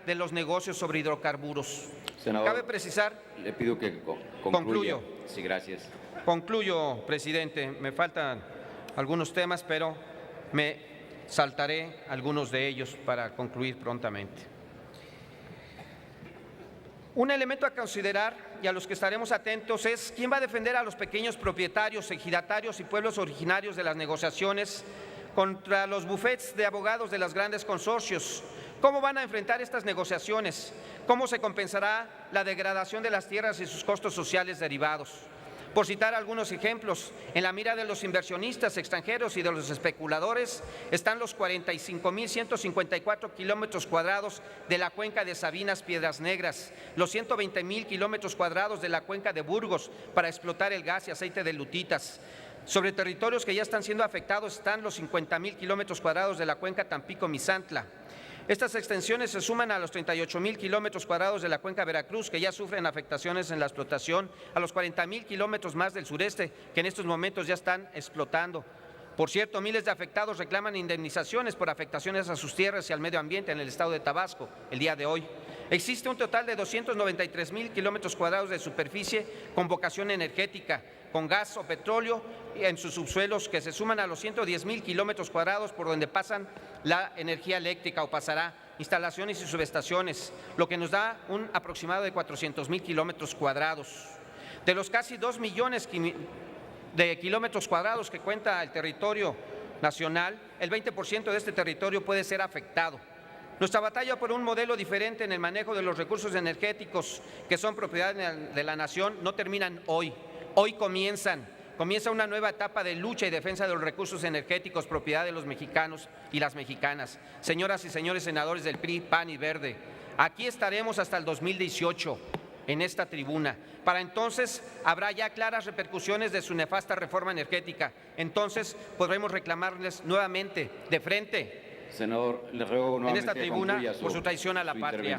de los negocios sobre hidrocarburos. Senador, Cabe precisar… le pido que concluya. Concluyo. Sí, gracias. Concluyo, presidente. Me faltan algunos temas, pero me saltaré algunos de ellos para concluir prontamente. Un elemento a considerar y a los que estaremos atentos es quién va a defender a los pequeños propietarios, ejidatarios y pueblos originarios de las negociaciones contra los bufetes de abogados de los grandes consorcios. ¿Cómo van a enfrentar estas negociaciones? ¿Cómo se compensará la degradación de las tierras y sus costos sociales derivados? Por citar algunos ejemplos, en la mira de los inversionistas extranjeros y de los especuladores están los 45.154 kilómetros cuadrados de la cuenca de Sabinas Piedras Negras, los 120.000 kilómetros cuadrados de la cuenca de Burgos para explotar el gas y aceite de lutitas. Sobre territorios que ya están siendo afectados están los 50.000 kilómetros cuadrados de la cuenca Tampico-Misantla. Estas extensiones se suman a los 38.000 kilómetros cuadrados de la cuenca Veracruz, que ya sufren afectaciones en la explotación, a los 40.000 kilómetros más del sureste, que en estos momentos ya están explotando. Por cierto, miles de afectados reclaman indemnizaciones por afectaciones a sus tierras y al medio ambiente en el estado de Tabasco el día de hoy. Existe un total de 293.000 kilómetros cuadrados de superficie con vocación energética, con gas o petróleo en sus subsuelos, que se suman a los 110.000 kilómetros cuadrados por donde pasan la energía eléctrica o pasará, instalaciones y subestaciones, lo que nos da un aproximado de 400.000 kilómetros cuadrados. De los casi 2 millones de kilómetros cuadrados que cuenta el territorio nacional, el 20% de este territorio puede ser afectado. Nuestra batalla por un modelo diferente en el manejo de los recursos energéticos que son propiedad de la nación no terminan hoy. Hoy comienza una nueva etapa de lucha y defensa de los recursos energéticos, propiedad de los mexicanos y las mexicanas. Señoras y señores senadores del PRI, PAN y Verde, aquí estaremos hasta el 2018 en esta tribuna. Para entonces habrá ya claras repercusiones de su nefasta reforma energética. Entonces podremos reclamarles nuevamente de frente, senador, le ruego nuevamente en esta tribuna, por su traición a la patria.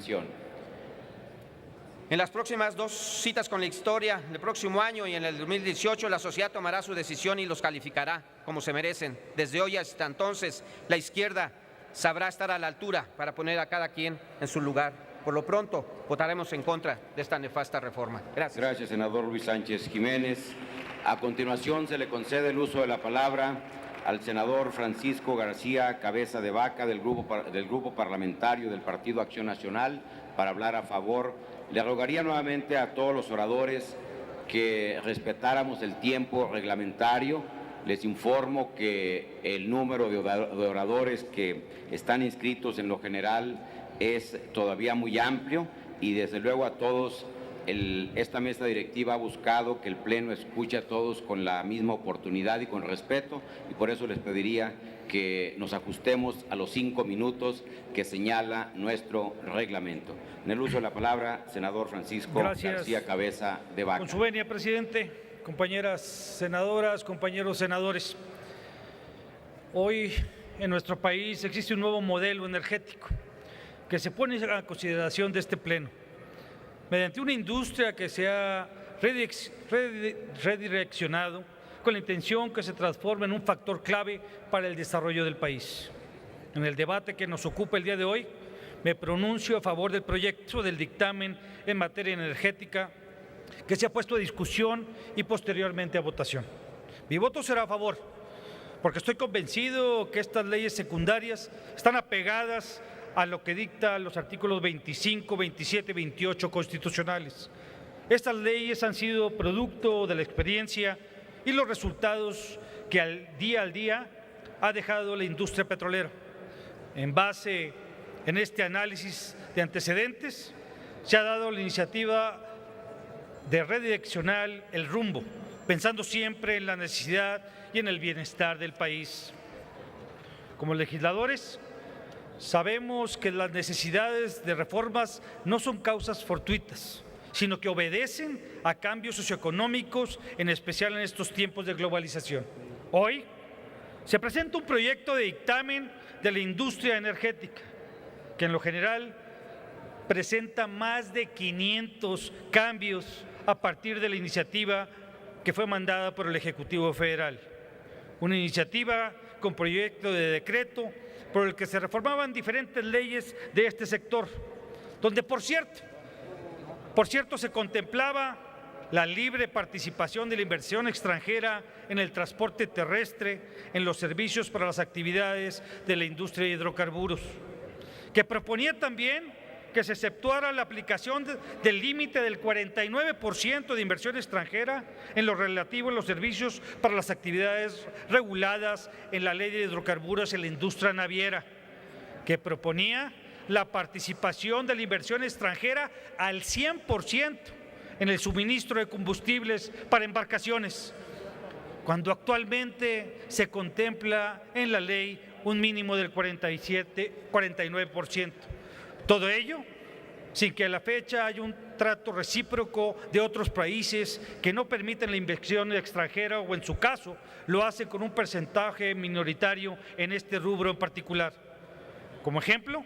En las próximas 2 citas con la historia, el próximo año y en el 2018, la sociedad tomará su decisión y los calificará como se merecen. Desde hoy hasta entonces, la izquierda sabrá estar a la altura para poner a cada quien en su lugar. Por lo pronto, votaremos en contra de esta nefasta reforma. Gracias. Gracias, senador Luis Sánchez Jiménez. A continuación, se le concede el uso de la palabra al senador Francisco García Cabeza de Vaca del Grupo Parlamentario del Partido Acción Nacional para hablar a favor. Le rogaría nuevamente a todos los oradores que respetáramos el tiempo reglamentario. Les informo que el número de oradores que están inscritos en lo general es todavía muy amplio y desde luego a todos esta mesa directiva ha buscado que el Pleno escuche a todos con la misma oportunidad y con respeto, y por eso les pediría que nos ajustemos a los 5 minutos que señala nuestro reglamento. En el uso de la palabra, senador Francisco García Cabeza de Vaca. Con su venia, presidente, compañeras senadoras, compañeros senadores, hoy en nuestro país existe un nuevo modelo energético que se pone a consideración de este Pleno, mediante una industria que se ha redireccionado con la intención que se transforme en un factor clave para el desarrollo del país. En el debate que nos ocupa el día de hoy, me pronuncio a favor del proyecto del dictamen en materia energética que se ha puesto a discusión y posteriormente a votación. Mi voto será a favor, porque estoy convencido que estas leyes secundarias están apegadas a lo que dictan los artículos 25, 27 y 28 constitucionales. Estas leyes han sido producto de la experiencia y los resultados que al día ha dejado la industria petrolera. En base en este análisis de antecedentes, se ha dado la iniciativa de redireccionar el rumbo, pensando siempre en la necesidad y en el bienestar del país. Como legisladores, sabemos que las necesidades de reformas no son causas fortuitas, sino que obedecen a cambios socioeconómicos, en especial en estos tiempos de globalización. Hoy se presenta un proyecto de dictamen de la industria energética, que en lo general presenta más de 500 cambios a partir de la iniciativa que fue mandada por el Ejecutivo Federal. Una iniciativa con proyecto de decreto por el que se reformaban diferentes leyes de este sector, donde, por cierto, se contemplaba la libre participación de la inversión extranjera en el transporte terrestre, en los servicios para las actividades de la industria de hidrocarburos, que proponía también que se exceptuara la aplicación del límite del 49% de inversión extranjera en lo relativo a los servicios para las actividades reguladas en la Ley de Hidrocarburos en la industria naviera, que proponía la participación de la inversión extranjera al 100% en el suministro de combustibles para embarcaciones, cuando actualmente se contempla en la ley un mínimo del 49%. Todo ello sin que a la fecha haya un trato recíproco de otros países que no permiten la inversión extranjera o, en su caso, lo hacen con un porcentaje minoritario en este rubro en particular. Como ejemplo,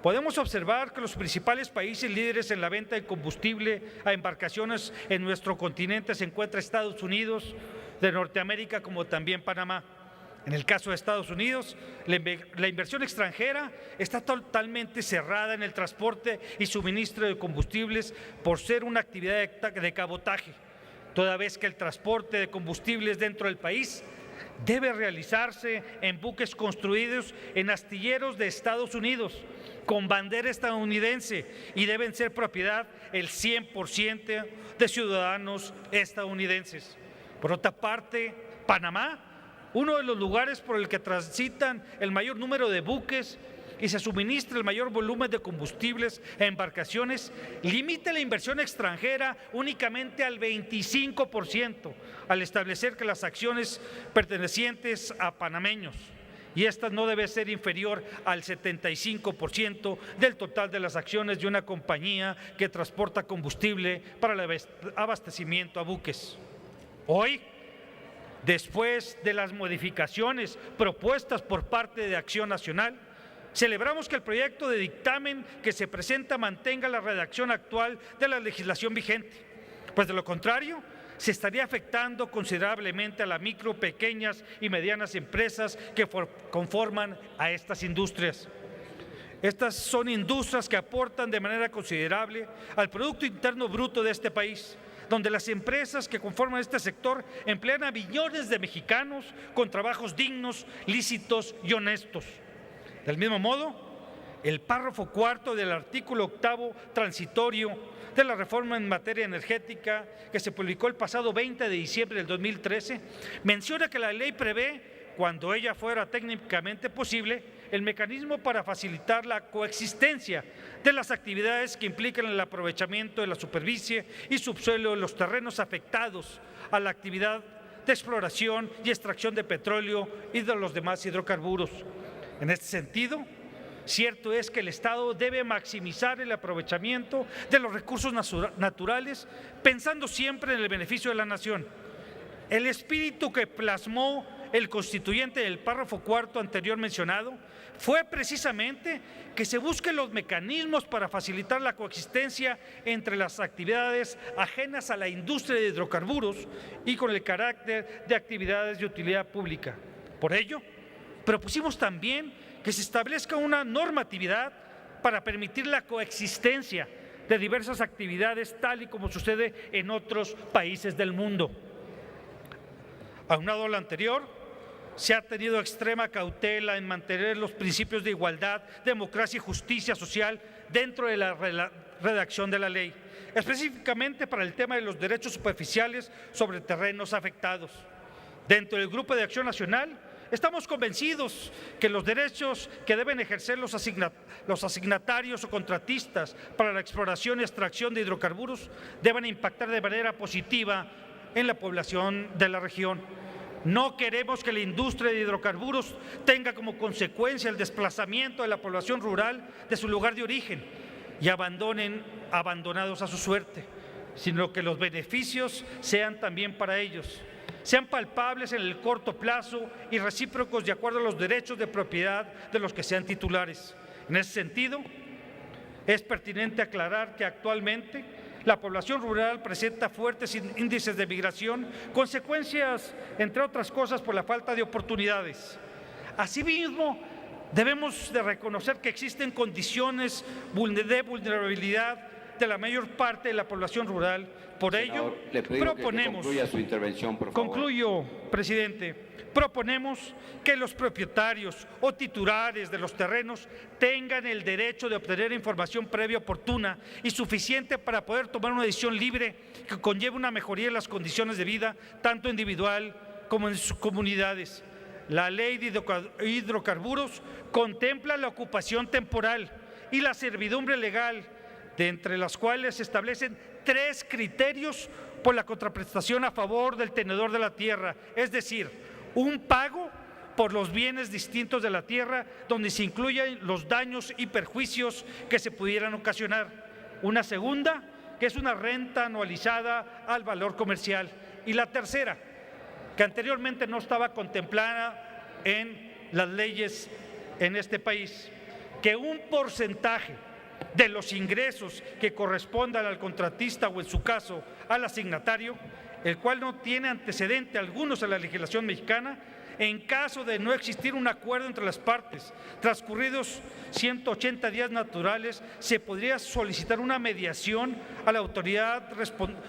podemos observar que los principales países líderes en la venta de combustible a embarcaciones en nuestro continente se encuentran Estados Unidos de Norteamérica, como también Panamá. En el caso de Estados Unidos, la inversión extranjera está totalmente cerrada en el transporte y suministro de combustibles por ser una actividad de cabotaje, toda vez que el transporte de combustibles dentro del país debe realizarse en buques construidos en astilleros de Estados Unidos con bandera estadounidense y deben ser propiedad el 100% de ciudadanos estadounidenses. Por otra parte, Panamá, uno de los lugares por el que transitan el mayor número de buques y se suministra el mayor volumen de combustibles a embarcaciones, limita la inversión extranjera únicamente al 25%, al establecer que las acciones pertenecientes a panameños, y esta no debe ser inferior al 75% del total de las acciones de una compañía que transporta combustible para el abastecimiento a buques. Hoy, después de las modificaciones propuestas por parte de Acción Nacional, celebramos que el proyecto de dictamen que se presenta mantenga la redacción actual de la legislación vigente, pues de lo contrario se estaría afectando considerablemente a las micro, pequeñas y medianas empresas que conforman a estas industrias. Estas son industrias que aportan de manera considerable al Producto Interno Bruto de este país, donde las empresas que conforman este sector emplean a millones de mexicanos con trabajos dignos, lícitos y honestos. Del mismo modo, el párrafo 4 del artículo 8º transitorio de la reforma en materia energética que se publicó el pasado 20 de diciembre del 2013 menciona que la ley prevé, cuando ella fuera técnicamente posible, el mecanismo para facilitar la coexistencia de las actividades que implican el aprovechamiento de la superficie y subsuelo de los terrenos afectados a la actividad de exploración y extracción de petróleo y de los demás hidrocarburos. En este sentido, cierto es que el Estado debe maximizar el aprovechamiento de los recursos naturales, pensando siempre en el beneficio de la nación. El espíritu que plasmó el constituyente del párrafo 4 anterior mencionado fue precisamente que se busquen los mecanismos para facilitar la coexistencia entre las actividades ajenas a la industria de hidrocarburos y con el carácter de actividades de utilidad pública. Por ello, propusimos también que se establezca una normatividad para permitir la coexistencia de diversas actividades, tal y como sucede en otros países del mundo. Aunado a lo anterior, se ha tenido extrema cautela en mantener los principios de igualdad, democracia y justicia social dentro de la redacción de la ley, específicamente para el tema de los derechos superficiales sobre terrenos afectados. Dentro del Grupo de Acción Nacional, estamos convencidos que los derechos que deben ejercer los asignatarios o contratistas para la exploración y extracción de hidrocarburos deben impactar de manera positiva en la población de la región. No queremos que la industria de hidrocarburos tenga como consecuencia el desplazamiento de la población rural de su lugar de origen y abandonados a su suerte, sino que los beneficios sean también para ellos, sean palpables en el corto plazo y recíprocos de acuerdo a los derechos de propiedad de los que sean titulares. En ese sentido, es pertinente aclarar que actualmente la población rural presenta fuertes índices de migración, consecuencias, entre otras cosas, por la falta de oportunidades. Asimismo, Debemos de reconocer que existen condiciones de vulnerabilidad de la mayor parte de la población rural. Por ello, le pedimos proponemos… que concluya su intervención, por favor. Concluyo, presidente. Proponemos que los propietarios o titulares de los terrenos tengan el derecho de obtener información previa oportuna y suficiente para poder tomar una decisión libre que conlleve una mejoría en las condiciones de vida, tanto individual como en sus comunidades. La ley de hidrocarburos contempla la ocupación temporal y la servidumbre legal, de entre las cuales se establecen 3 criterios por la contraprestación a favor del tenedor de la tierra, es decir, un pago por los bienes distintos de la tierra, donde se incluyen los daños y perjuicios que se pudieran ocasionar. Una segunda, que es una renta anualizada al valor comercial. Y la tercera, que anteriormente no estaba contemplada en las leyes en este país, que un porcentaje de los ingresos que correspondan al contratista o, en su caso, al asignatario, el cual no tiene antecedente algunos en la legislación mexicana, en caso de no existir un acuerdo entre las partes, transcurridos 180 días naturales, se podría solicitar una mediación a la autoridad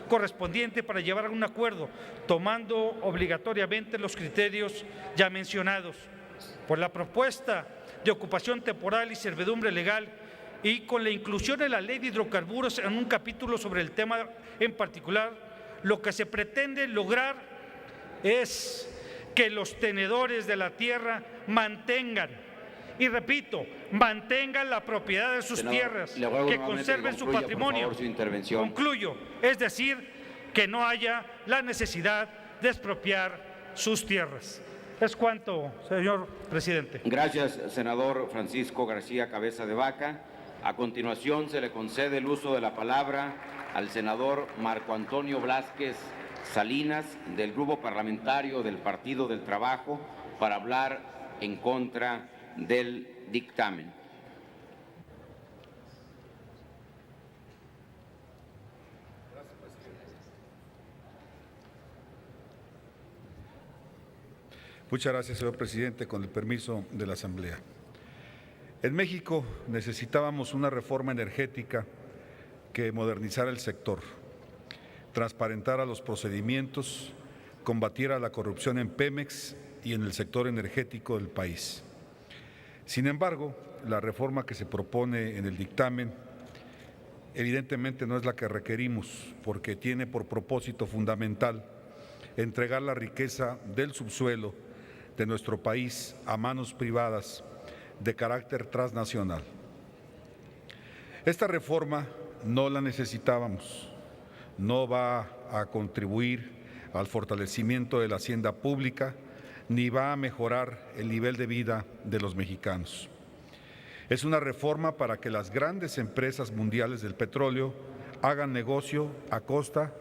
correspondiente para llevar a un acuerdo, tomando obligatoriamente los criterios ya mencionados. Por la propuesta de ocupación temporal y servidumbre legal, y con la inclusión en la ley de hidrocarburos en un capítulo sobre el tema en particular, lo que se pretende lograr es que los tenedores de la tierra mantengan, y repito, mantengan la propiedad de sus tierras, que conserven su patrimonio. Por favor, su intervención. Concluyo, es decir, que no haya la necesidad de expropiar sus tierras. Es cuanto, señor presidente. Gracias, senador Francisco García Cabeza de Vaca. A continuación, se le concede el uso de la palabra al senador Marco Antonio Blázquez Salinas, del Grupo Parlamentario del Partido del Trabajo, para hablar en contra del dictamen. Muchas gracias, señor presidente. Con el permiso de la Asamblea. En México necesitábamos una reforma energética que modernizara el sector, transparentara los procedimientos, combatiera la corrupción en Pemex y en el sector energético del país. Sin embargo, la reforma que se propone en el dictamen evidentemente no es la que requerimos, porque tiene por propósito fundamental entregar la riqueza del subsuelo de nuestro país a manos privadas de carácter transnacional. Esta reforma no la necesitábamos, no va a contribuir al fortalecimiento de la hacienda pública, ni va a mejorar el nivel de vida de los mexicanos. Es una reforma para que las grandes empresas mundiales del petróleo hagan negocio a costa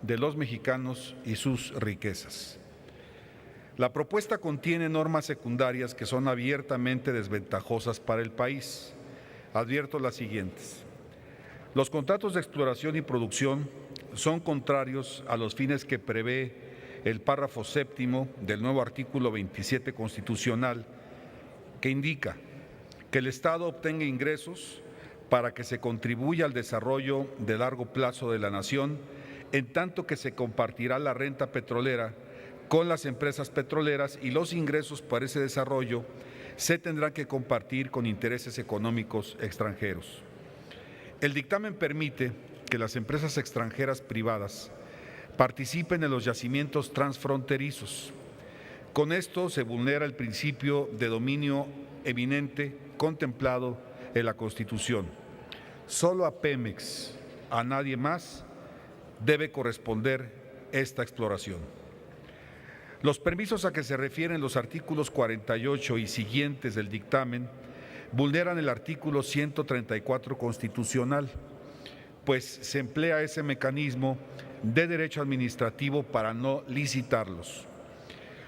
de los mexicanos y sus riquezas. La propuesta contiene normas secundarias que son abiertamente desventajosas para el país. Advierto las siguientes. Los contratos de exploración y producción son contrarios a los fines que prevé el párrafo 7º del nuevo artículo 27 constitucional, que indica que el Estado obtenga ingresos para que se contribuya al desarrollo de largo plazo de la nación, en tanto que se compartirá la renta petrolera con las empresas petroleras y los ingresos para ese desarrollo se tendrán que compartir con intereses económicos extranjeros. El dictamen permite que las empresas extranjeras privadas participen en los yacimientos transfronterizos. Con esto se vulnera el principio de dominio eminente contemplado en la Constitución. Solo a Pemex, a nadie más, debe corresponder esta exploración. Los permisos a que se refieren los artículos 48 y siguientes del dictamen vulneran el artículo 134 constitucional, pues se emplea ese mecanismo de derecho administrativo para no licitarlos.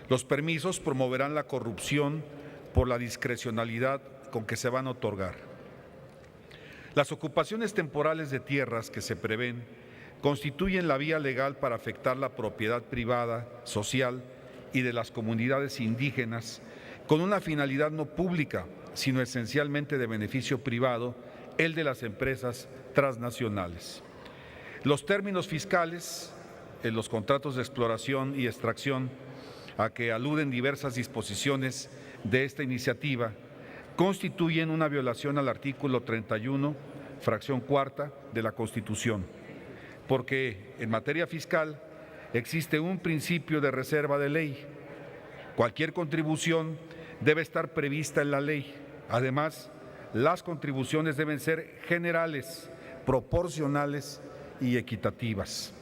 Los permisos promoverán la corrupción por la discrecionalidad con que se van a otorgar. Las ocupaciones temporales de tierras que se prevén constituyen la vía legal para afectar la propiedad privada, social y de las comunidades indígenas con una finalidad no pública, sino esencialmente de beneficio privado, el de las empresas transnacionales. Los términos fiscales en los contratos de exploración y extracción a que aluden diversas disposiciones de esta iniciativa constituyen una violación al artículo 31, fracción cuarta de la Constitución, porque en materia fiscal existe un principio de reserva de ley. Cualquier contribución debe estar prevista en la ley. Además, las contribuciones deben ser generales, proporcionales y equitativas.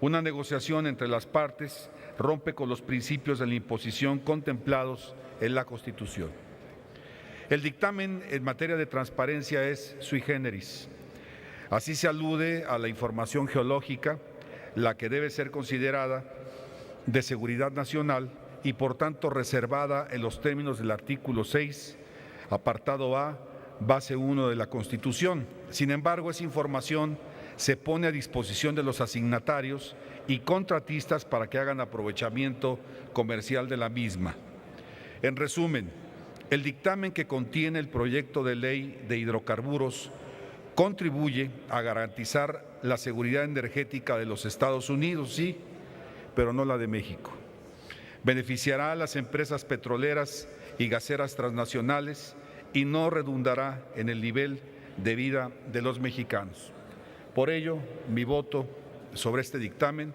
Una negociación entre las partes rompe con los principios de la imposición contemplados en la Constitución. El dictamen en materia de transparencia es sui generis. Así se alude a la información geológica, la que debe ser considerada de seguridad nacional y por tanto reservada en los términos del artículo 6, apartado A, base 1 de la Constitución. Sin embargo, esa información se pone a disposición de los asignatarios y contratistas para que hagan aprovechamiento comercial de la misma. En resumen, el dictamen que contiene el proyecto de ley de hidrocarburos contribuye a garantizar la seguridad energética de los Estados Unidos, sí, pero no la de México. Beneficiará a las empresas petroleras y gaseras transnacionales y no redundará en el nivel de vida de los mexicanos. Por ello, mi voto sobre este dictamen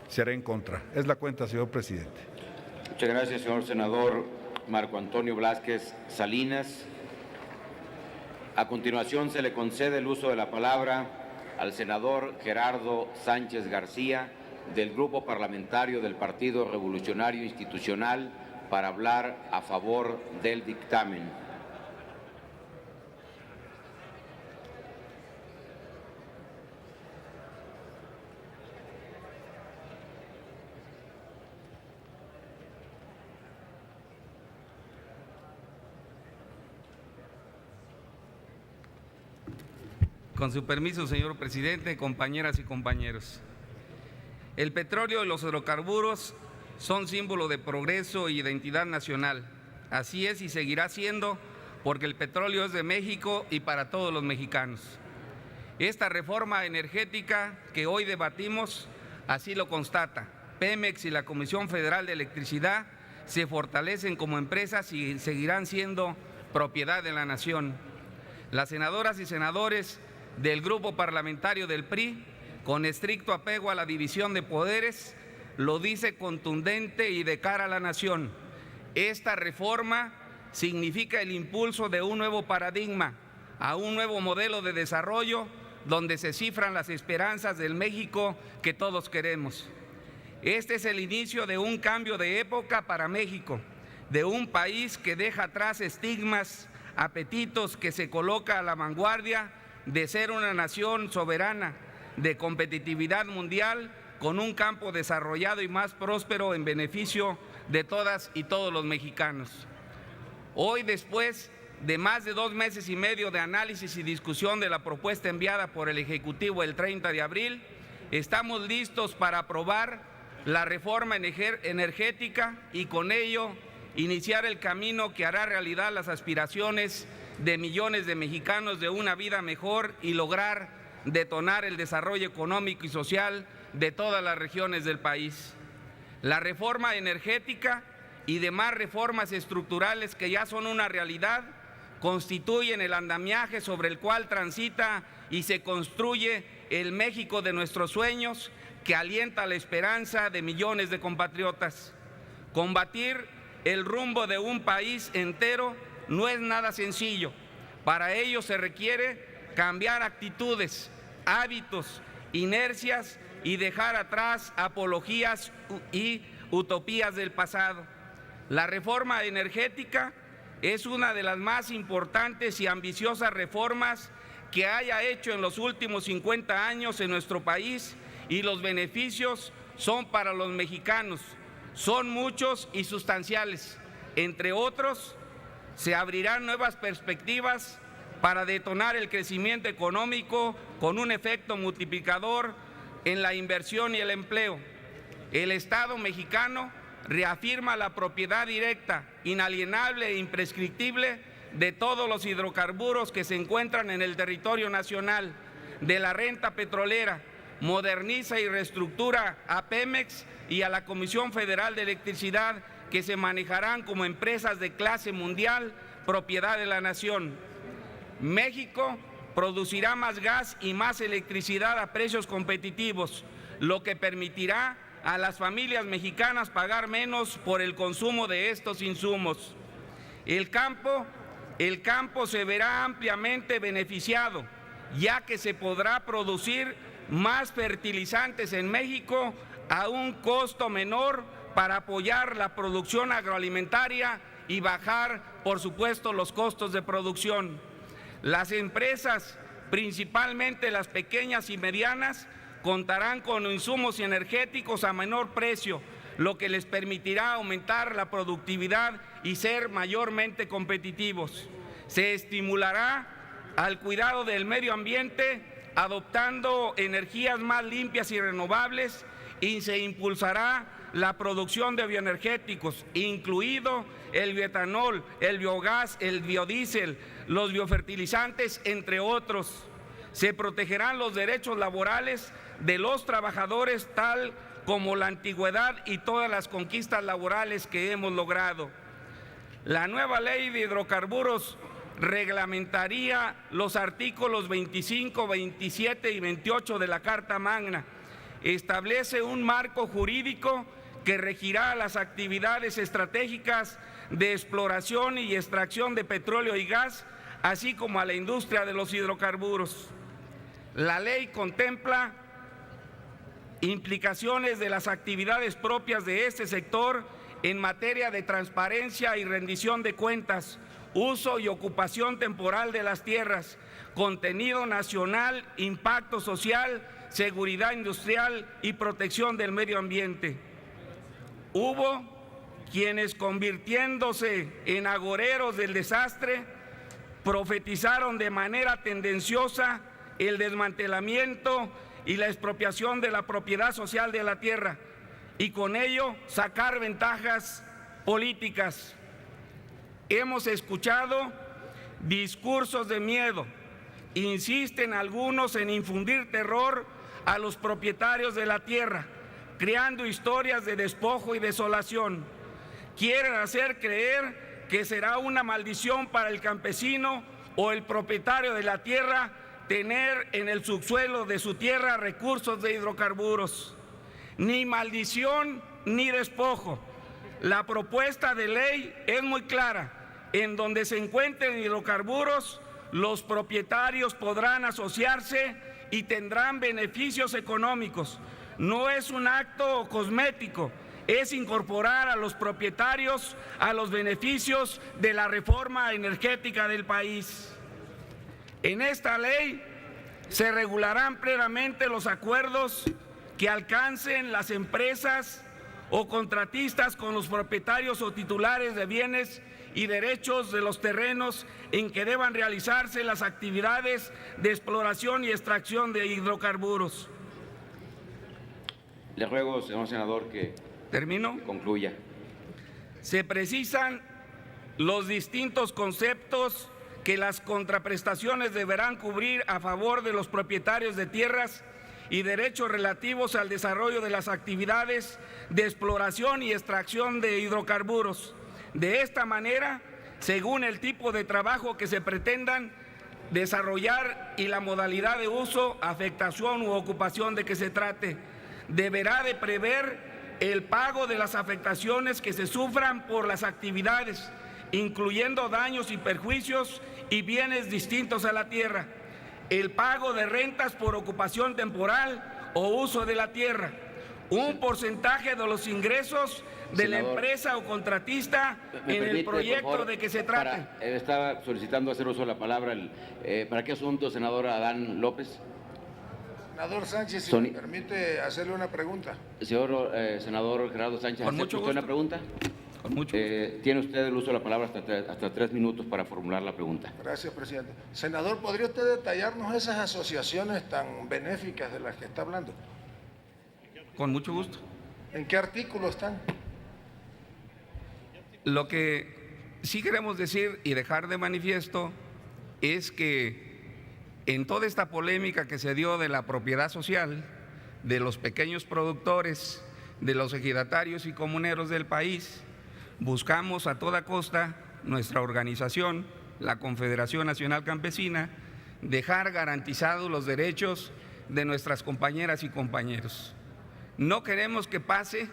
será en contra. Es la cuenta, señor presidente. Muchas gracias, señor senador Marco Antonio Blázquez Salinas. A continuación, se le concede el uso de la palabra al senador Gerardo Sánchez García, del Grupo Parlamentario del Partido Revolucionario Institucional, para hablar a favor del dictamen. Con su permiso, señor presidente, compañeras y compañeros. El petróleo y los hidrocarburos son símbolo de progreso y identidad nacional. Así es y seguirá siendo, porque el petróleo es de México y para todos los mexicanos. Esta reforma energética que hoy debatimos así lo constata. Pemex y la Comisión Federal de Electricidad se fortalecen como empresas y seguirán siendo propiedad de la nación. Las senadoras y senadores del Grupo Parlamentario del PRI, con estricto apego a la división de poderes, lo dice contundente y de cara a la nación. Esta reforma significa el impulso de un nuevo paradigma, a un nuevo modelo de desarrollo donde se cifran las esperanzas del México que todos queremos. Este es el inicio de un cambio de época para México, de un país que deja atrás estigmas, apetitos, que se coloca a la vanguardia de ser una nación soberana, de competitividad mundial, con un campo desarrollado y más próspero en beneficio de todas y todos los mexicanos. Hoy, después de más de 2 meses y medio de análisis y discusión de la propuesta enviada por el Ejecutivo el 30 de abril, estamos listos para aprobar la reforma energética y con ello iniciar el camino que hará realidad las aspiraciones de millones de mexicanos de una vida mejor y lograr detonar el desarrollo económico y social de todas las regiones del país. La reforma energética y demás reformas estructurales que ya son una realidad constituyen el andamiaje sobre el cual transita y se construye el México de nuestros sueños, que alienta la esperanza de millones de compatriotas. Combatir el rumbo de un país entero no es nada sencillo. Para ello se requiere cambiar actitudes, hábitos, inercias y dejar atrás apologías y utopías del pasado. La reforma energética es una de las más importantes y ambiciosas reformas que haya hecho en los últimos 50 años en nuestro país, y los beneficios son para los mexicanos. Son muchos y sustanciales. Entre otros, se abrirán nuevas perspectivas para detonar el crecimiento económico con un efecto multiplicador en la inversión y el empleo. El Estado mexicano reafirma la propiedad directa, inalienable e imprescriptible de todos los hidrocarburos que se encuentran en el territorio nacional, de la renta petrolera, moderniza y reestructura a Pemex y a la Comisión Federal de Electricidad, que se manejarán como empresas de clase mundial, propiedad de la nación. México producirá más gas y más electricidad a precios competitivos, lo que permitirá a las familias mexicanas pagar menos por el consumo de estos insumos. El campo se verá ampliamente beneficiado, ya que se podrá producir más fertilizantes en México a un costo menor para apoyar la producción agroalimentaria y bajar, por supuesto, los costos de producción. Las empresas, principalmente las pequeñas y medianas, contarán con insumos energéticos a menor precio, lo que les permitirá aumentar la productividad y ser mayormente competitivos. Se estimulará al cuidado del medio ambiente adoptando energías más limpias y renovables, y se impulsará la producción de bioenergéticos, incluido el bioetanol, el biogás, el biodiesel, los biofertilizantes, entre otros. Se protegerán los derechos laborales de los trabajadores, tal como la antigüedad y todas las conquistas laborales que hemos logrado. La nueva ley de hidrocarburos reglamentaría los artículos 25, 27 y 28 de la Carta Magna. Establece un marco jurídico que regirá las actividades estratégicas de exploración y extracción de petróleo y gas, así como a la industria de los hidrocarburos. La ley contempla implicaciones de las actividades propias de este sector en materia de transparencia y rendición de cuentas, uso y ocupación temporal de las tierras, contenido nacional, impacto social, seguridad industrial y protección del medio ambiente. Hubo quienes, convirtiéndose en agoreros del desastre, profetizaron de manera tendenciosa el desmantelamiento y la expropiación de la propiedad social de la tierra, y con ello sacar ventajas políticas. Hemos escuchado discursos de miedo. Insisten algunos en infundir terror a los propietarios de la tierra, creando historias de despojo y desolación. Quieren hacer creer que será una maldición para el campesino o el propietario de la tierra tener en el subsuelo de su tierra recursos de hidrocarburos. Ni maldición ni despojo. La propuesta de ley es muy clara. En donde se encuentren hidrocarburos, los propietarios podrán asociarse y tendrán beneficios económicos. No es un acto cosmético, es incorporar a los propietarios a los beneficios de la reforma energética del país. En esta ley se regularán plenamente los acuerdos que alcancen las empresas o contratistas con los propietarios o titulares de bienes y derechos de los terrenos en que deban realizarse las actividades de exploración y extracción de hidrocarburos. Le ruego, señor senador, que concluya. Se precisan los distintos conceptos que las contraprestaciones deberán cubrir a favor de los propietarios de tierras y derechos relativos al desarrollo de las actividades de exploración y extracción de hidrocarburos. De esta manera, según el tipo de trabajo que se pretendan desarrollar y la modalidad de uso, afectación u ocupación de que se trate, deberá de prever el pago de las afectaciones que se sufran por las actividades, incluyendo daños y perjuicios y bienes distintos a la tierra, el pago de rentas por ocupación temporal o uso de la tierra, un porcentaje de los ingresos de la empresa o contratista en el proyecto de que se trate. Estaba solicitando hacer uso de la palabra. ¿Para qué asunto, senador Adán López? Senador Sánchez, si me permite hacerle una pregunta. Señor senador Gerardo Sánchez, ¿acepta usted una pregunta? Con mucho gusto. Tiene usted el uso de la palabra hasta 3 minutos para formular la pregunta. Gracias, presidente. Senador, ¿podría usted detallarnos esas asociaciones tan benéficas de las que está hablando? Con mucho gusto. ¿En qué artículo están? Lo que sí queremos decir y dejar de manifiesto es que en toda esta polémica que se dio de la propiedad social, de los pequeños productores, de los ejidatarios y comuneros del país, buscamos a toda costa, nuestra organización, la Confederación Nacional Campesina, dejar garantizados los derechos de nuestras compañeras y compañeros. No queremos que pase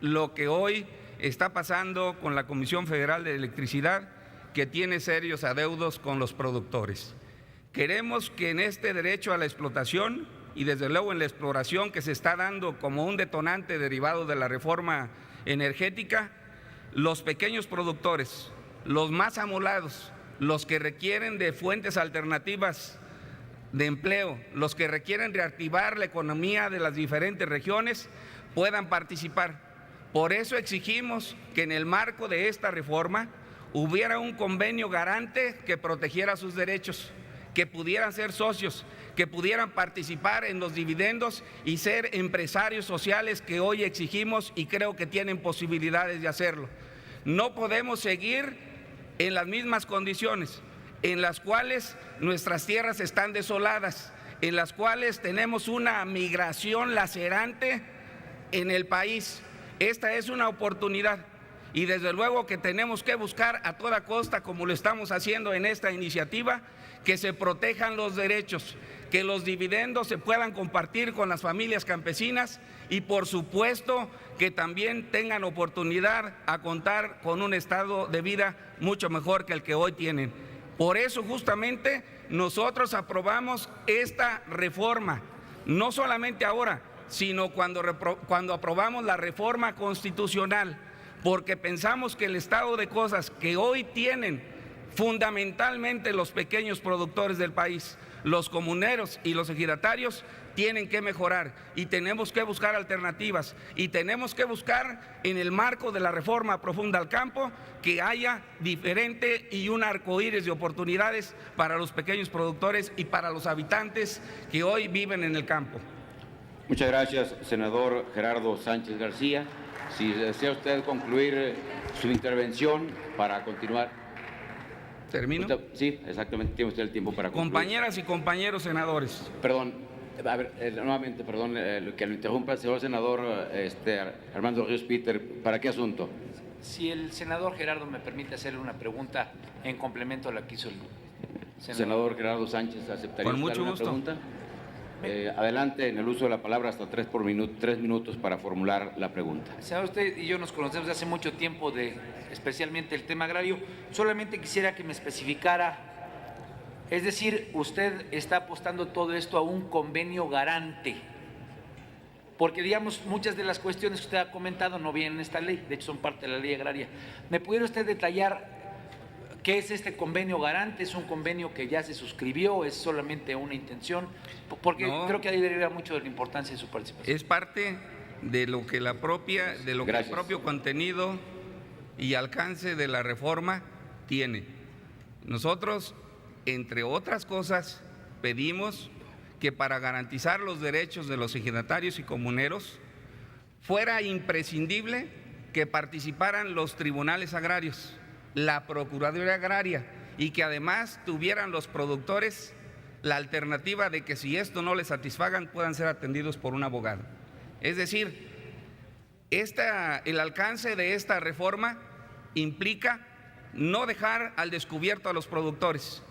lo que hoy está pasando con la Comisión Federal de Electricidad, que tiene serios adeudos con los productores. Queremos que en este derecho a la explotación y desde luego en la exploración que se está dando como un detonante derivado de la reforma energética, los pequeños productores, los más amolados, los que requieren de fuentes alternativas de empleo, los que requieren reactivar la economía de las diferentes regiones, puedan participar. Por eso exigimos que en el marco de esta reforma hubiera un convenio garante que protegiera sus derechos, que pudieran ser socios, que pudieran participar en los dividendos y ser empresarios sociales que hoy exigimos y creo que tienen posibilidades de hacerlo. No podemos seguir en las mismas condiciones en las cuales nuestras tierras están desoladas, en las cuales tenemos una migración lacerante en el país. Esta es una oportunidad y desde luego que tenemos que buscar a toda costa, como lo estamos haciendo en esta iniciativa, que se protejan los derechos, que los dividendos se puedan compartir con las familias campesinas y por supuesto que también tengan oportunidad a contar con un estado de vida mucho mejor que el que hoy tienen. Por eso justamente nosotros aprobamos esta reforma, no solamente ahora, sino cuando aprobamos la reforma constitucional, porque pensamos que el estado de cosas que hoy tienen fundamentalmente los pequeños productores del país, los comuneros y los ejidatarios, tienen que mejorar y tenemos que buscar alternativas y tenemos que buscar en el marco de la reforma profunda al campo que haya diferente y un arcoíris de oportunidades para los pequeños productores y para los habitantes que hoy viven en el campo. Muchas gracias, senador Gerardo Sánchez García. Si desea usted concluir su intervención para continuar. ¿Termino? Sí, exactamente, tiene usted el tiempo para concluir. Compañeras y compañeros senadores. Perdón, a ver, nuevamente, perdón, que lo interrumpa el señor senador Armando Ríos Peter. ¿Para qué asunto? Si el senador Gerardo me permite hacerle una pregunta en complemento a la que hizo el senador Gerardo Sánchez, ¿aceptaría con mucho una gusto. pregunta? Adelante, en el uso de la palabra, hasta 3 minutos para formular la pregunta. Senador, usted y yo nos conocemos de hace mucho tiempo, especialmente el tema agrario. Solamente quisiera que me especificara, es decir, usted está apostando todo esto a un convenio garante, porque digamos, muchas de las cuestiones que usted ha comentado no vienen en esta ley, de hecho son parte de la ley agraria. ¿Me pudiera usted detallar qué es este convenio garante? ¿Es un convenio que ya se suscribió? ¿Es solamente una intención? Porque no, creo que ahí deriva mucho de la importancia de su participación. Es parte de lo que el propio contenido y alcance de la reforma tiene. Nosotros, entre otras cosas, pedimos que para garantizar los derechos de los ejidatarios y comuneros fuera imprescindible que participaran los tribunales agrarios, la Procuraduría Agraria, y que además tuvieran los productores la alternativa de que si esto no les satisfagan puedan ser atendidos por un abogado. Es decir, el alcance de esta reforma implica no dejar al descubierto a los productores,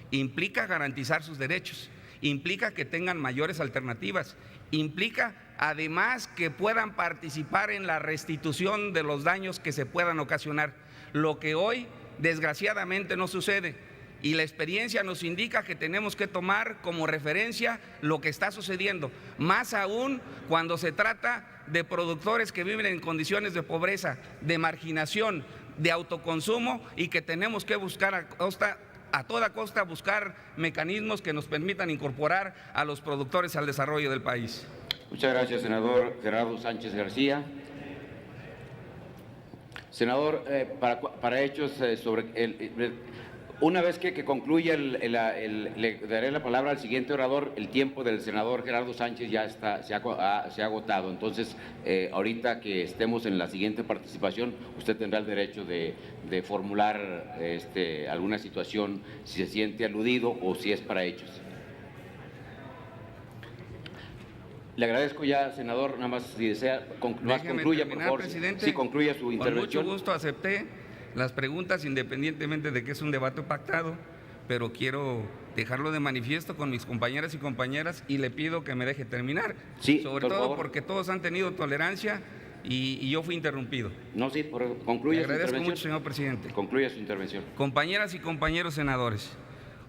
implica garantizar sus derechos, implica que tengan mayores alternativas, implica además que puedan participar en la restitución de los daños que se puedan ocasionar, lo que hoy desgraciadamente no sucede. Y la experiencia nos indica que tenemos que tomar como referencia lo que está sucediendo, más aún cuando se trata de productores que viven en condiciones de pobreza, de marginación, de autoconsumo y que tenemos que buscar a toda costa buscar mecanismos que nos permitan incorporar a los productores al desarrollo del país. Muchas gracias, senador Gerardo Sánchez García. Senador, para hechos sobre Una vez que concluya, le daré la palabra al siguiente orador. El tiempo del senador Gerardo Sánchez ya se ha agotado. Entonces, ahorita que estemos en la siguiente participación, usted tendrá el derecho de formular alguna situación, si se siente aludido o si es para hechos. Le agradezco ya, senador, nada más si desea, concluya, por favor. Presidente. Sí, concluya su intervención. Con mucho gusto acepté las preguntas, independientemente de que es un debate pactado, pero quiero dejarlo de manifiesto con mis compañeras y compañeras y le pido que me deje terminar. Sí, sobre todo porque todos han tenido tolerancia y yo fui interrumpido. No, sí, concluya su intervención. Le agradezco mucho, señor presidente. Concluya su intervención. Compañeras y compañeros senadores,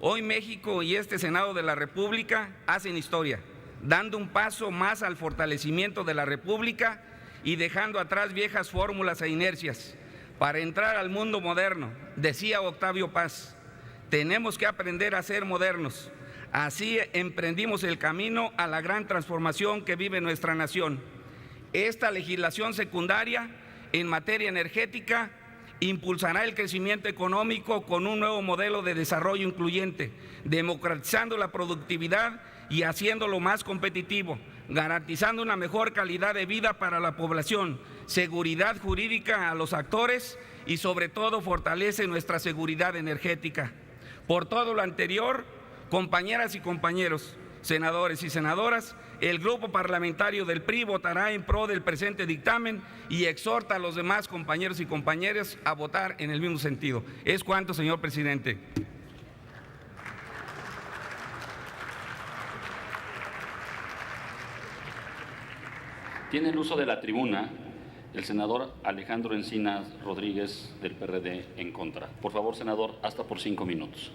hoy México y este Senado de la República hacen historia, dando un paso más al fortalecimiento de la República y dejando atrás viejas fórmulas e inercias. Para entrar al mundo moderno, decía Octavio Paz, tenemos que aprender a ser modernos. Así emprendimos el camino a la gran transformación que vive nuestra nación. Esta legislación secundaria en materia energética impulsará el crecimiento económico con un nuevo modelo de desarrollo incluyente, democratizando la productividad y haciéndolo más competitivo, garantizando una mejor calidad de vida para la población, seguridad jurídica a los actores y sobre todo fortalece nuestra seguridad energética. Por todo lo anterior, compañeras y compañeros, senadores y senadoras, el grupo parlamentario del PRI votará en pro del presente dictamen y exhorta a los demás compañeros y compañeras a votar en el mismo sentido. Es cuanto, señor presidente. Tiene el uso de la tribuna el senador Alejandro Encinas Rodríguez del PRD en contra. Por favor, senador, hasta por 5 minutos.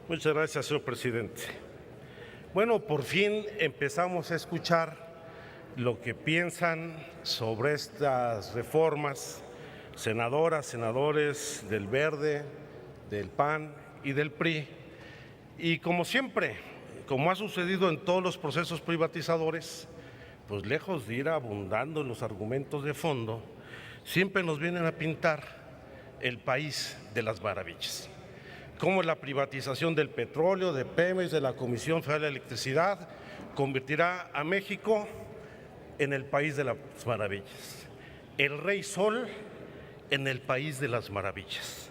Muchas gracias, señor presidente. Bueno, por fin empezamos a escuchar lo que piensan sobre estas reformas senadoras, senadores del Verde, del PAN y del PRI. Y como siempre, como ha sucedido en todos los procesos privatizadores, pues lejos de ir abundando en los argumentos de fondo, siempre nos vienen a pintar el país de las maravillas. Cómo la privatización del petróleo, de Pemex, de la Comisión Federal de Electricidad, convertirá a México en el país de las maravillas. El Rey Sol en el país de las maravillas.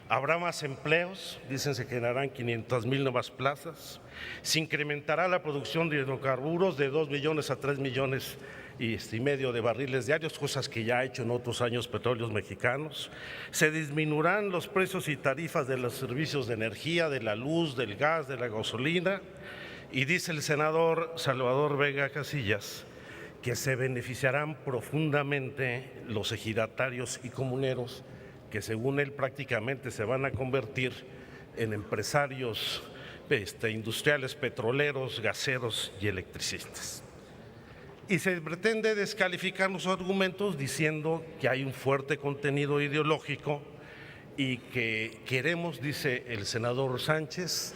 Habrá más empleos, dicen se generarán 500,000 nuevas plazas, se incrementará la producción de hidrocarburos de 2 millones a 3 millones y medio de barriles diarios, cosas que ya ha hecho en otros años Petróleos Mexicanos, se disminuirán los precios y tarifas de los servicios de energía, de la luz, del gas, de la gasolina, y dice el senador Salvador Vega Casillas que se beneficiarán profundamente los ejidatarios y comuneros que según él prácticamente se van a convertir en empresarios industriales, petroleros, gaseros y electricistas. Y se pretende descalificar los argumentos diciendo que hay un fuerte contenido ideológico y que queremos, dice el senador Sánchez,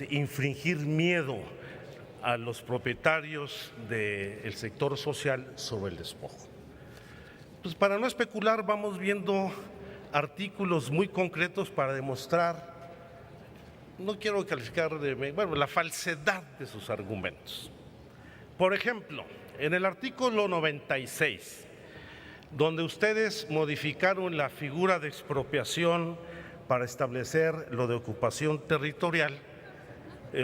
infringir miedo a los propietarios del sector social sobre el despojo. Pues para no especular vamos viendo artículos muy concretos para demostrar, no quiero calificar la falsedad de sus argumentos. Por ejemplo, en el artículo 96, donde ustedes modificaron la figura de expropiación para establecer lo de ocupación territorial,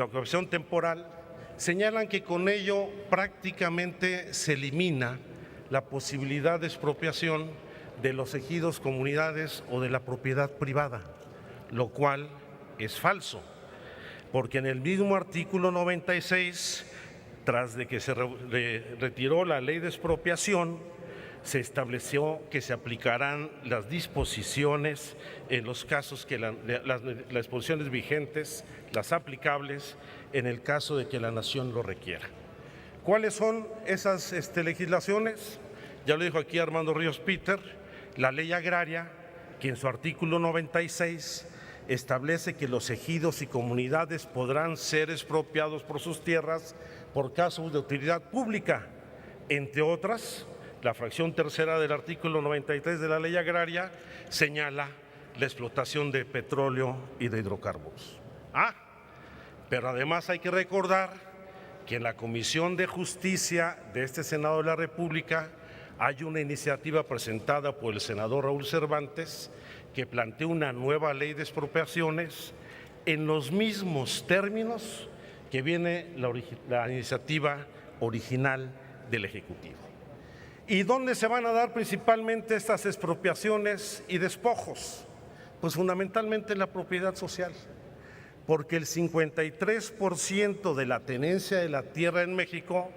ocupación temporal, señalan que con ello prácticamente se elimina la posibilidad de expropiación de los ejidos, comunidades o de la propiedad privada, lo cual es falso, porque en el mismo artículo 96, tras de que se retiró la ley de expropiación, se estableció que se aplicarán las disposiciones en los casos que las disposiciones vigentes, las aplicables en el caso de que la nación lo requiera. ¿Cuáles son esas legislaciones? Ya lo dijo aquí Armando Ríos Peter, la ley agraria, que en su artículo 96 establece que los ejidos y comunidades podrán ser expropiados por sus tierras por casos de utilidad pública. Entre otras, la fracción tercera del artículo 93 de la Ley Agraria señala la explotación de petróleo y de hidrocarburos. Pero además hay que recordar que en la Comisión de Justicia de este Senado de la República hay una iniciativa presentada por el senador Raúl Cervantes que plantea una nueva ley de expropiaciones en los mismos términos que viene la iniciativa original del Ejecutivo. ¿Y dónde se van a dar principalmente estas expropiaciones y despojos? Pues fundamentalmente en la propiedad social, porque el 53% de la tenencia de la tierra en México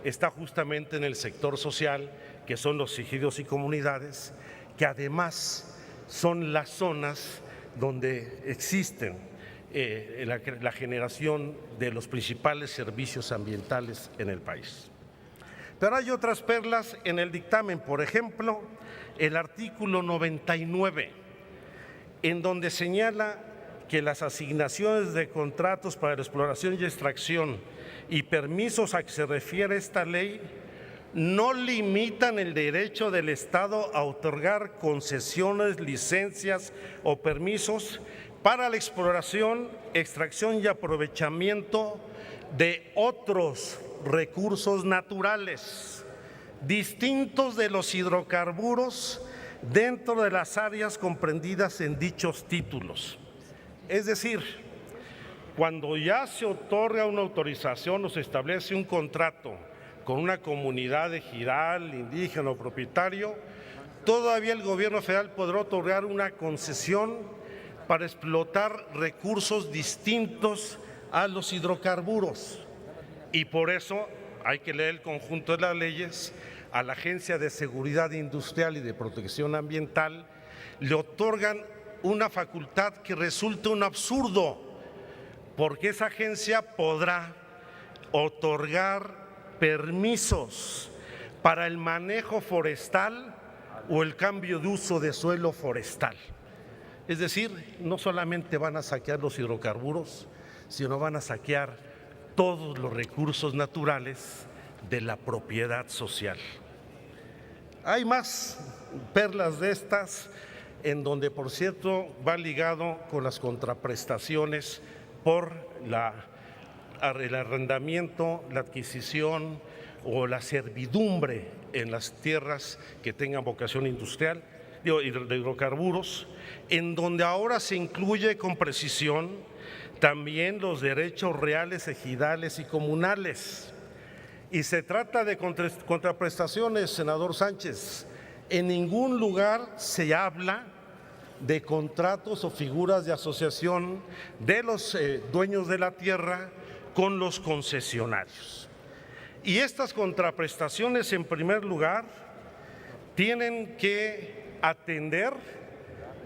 está justamente en el sector social, que son los ejidos y comunidades, que además son las zonas donde existen la generación de los principales servicios ambientales en el país. Pero hay otras perlas en el dictamen, por ejemplo, el artículo 99, en donde señala que las asignaciones de contratos para la exploración y extracción y permisos a que se refiere esta ley no limitan el derecho del Estado a otorgar concesiones, licencias o permisos para la exploración, extracción y aprovechamiento de otros recursos naturales distintos de los hidrocarburos dentro de las áreas comprendidas en dichos títulos. Es decir, cuando ya se otorga una autorización o se establece un contrato con una comunidad ejidal, indígena o propietario, todavía el gobierno federal podrá otorgar una concesión para explotar recursos distintos a los hidrocarburos. Y por eso hay que leer el conjunto de las leyes. A la Agencia de Seguridad Industrial y de Protección Ambiental le otorgan una facultad que resulta un absurdo, porque esa agencia podrá otorgar permisos para el manejo forestal o el cambio de uso de suelo forestal. Es decir, no solamente van a saquear los hidrocarburos, sino van a saquear todos los recursos naturales de la propiedad social. Hay más perlas de estas, en donde, por cierto, va ligado con las contraprestaciones por el arrendamiento, la adquisición o la servidumbre en las tierras que tengan vocación industrial, de hidrocarburos, en donde ahora se incluye con precisión también los derechos reales, ejidales y comunales. Y se trata de contraprestaciones, senador Sánchez. En ningún lugar se habla de contratos o figuras de asociación de los dueños de la tierra con los concesionarios. Y estas contraprestaciones, en primer lugar, tienen que atender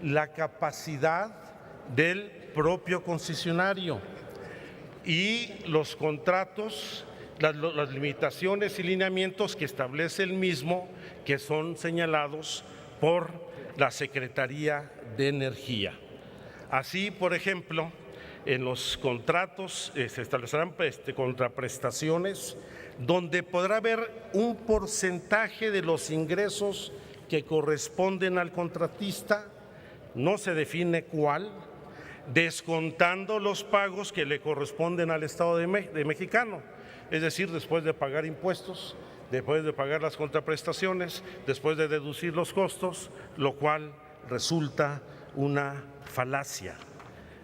la capacidad del propio concesionario y los contratos, las limitaciones y lineamientos que establece el mismo, que son señalados por la Secretaría de Energía. Así, por ejemplo, en los contratos se establecerán contraprestaciones donde podrá haber un porcentaje de los ingresos que corresponden al contratista, no se define cuál, descontando los pagos que le corresponden al Estado mexicano, es decir, después de pagar impuestos, después de pagar las contraprestaciones, después de deducir los costos, lo cual resulta una falacia.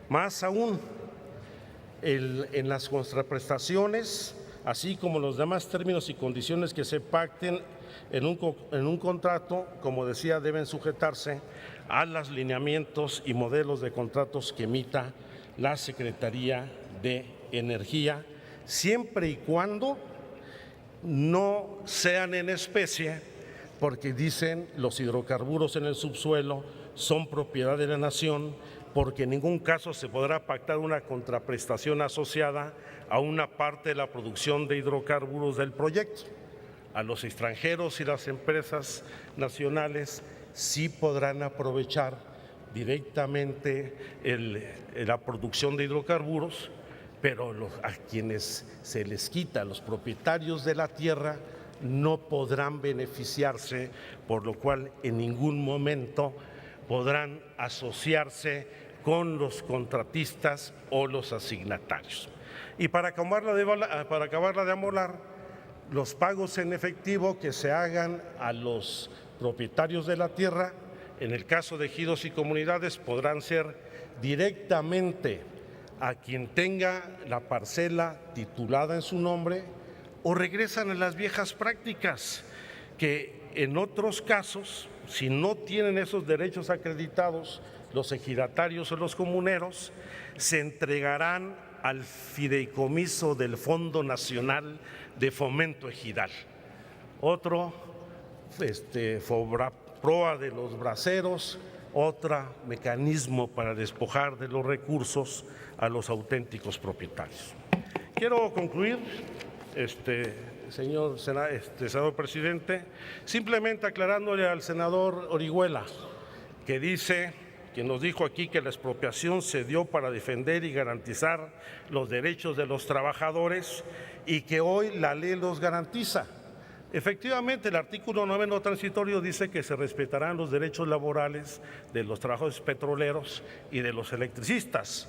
Más aún, en las contraprestaciones, así como los demás términos y condiciones que se pacten en un contrato, como decía, deben sujetarse a los lineamientos y modelos de contratos que emita la Secretaría de Energía, siempre y cuando no sean en especie, porque dicen los hidrocarburos en el subsuelo son propiedad de la nación, porque en ningún caso se podrá pactar una contraprestación asociada a una parte de la producción de hidrocarburos del proyecto. A los extranjeros y las empresas nacionales sí podrán aprovechar directamente la producción de hidrocarburos, pero a quienes se les quita, los propietarios de la tierra, no podrán beneficiarse, por lo cual en ningún momento podrán asociarse con los contratistas o los asignatarios. Y para acabarla de amolar, los pagos en efectivo que se hagan a los propietarios de la tierra, en el caso de ejidos y comunidades, podrán ser directamente a quien tenga la parcela titulada en su nombre, o regresan a las viejas prácticas que en otros casos, si no tienen esos derechos acreditados, los ejidatarios o los comuneros se entregarán al fideicomiso del Fondo Nacional de Fomento Ejidal. Otro, proa de los braceros, otro mecanismo para despojar de los recursos a los auténticos propietarios. Quiero concluir, senador presidente, simplemente aclarándole al senador Orihuela, que nos dijo aquí que la expropiación se dio para defender y garantizar los derechos de los trabajadores y que hoy la ley los garantiza. Efectivamente, el artículo 9 transitorio dice que se respetarán los derechos laborales de los trabajadores petroleros y de los electricistas.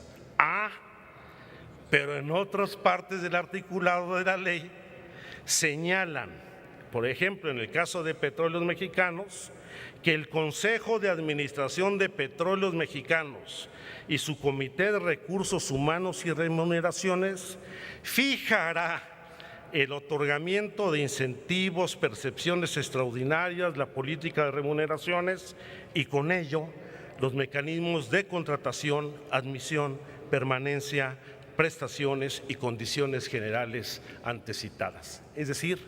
Pero en otras partes del articulado de la ley señalan, por ejemplo, en el caso de Petróleos Mexicanos, que el Consejo de Administración de Petróleos Mexicanos y su Comité de Recursos Humanos y Remuneraciones fijará el otorgamiento de incentivos, percepciones extraordinarias, la política de remuneraciones y con ello los mecanismos de contratación, admisión, permanencia, prestaciones y condiciones generales antecitadas. Es decir,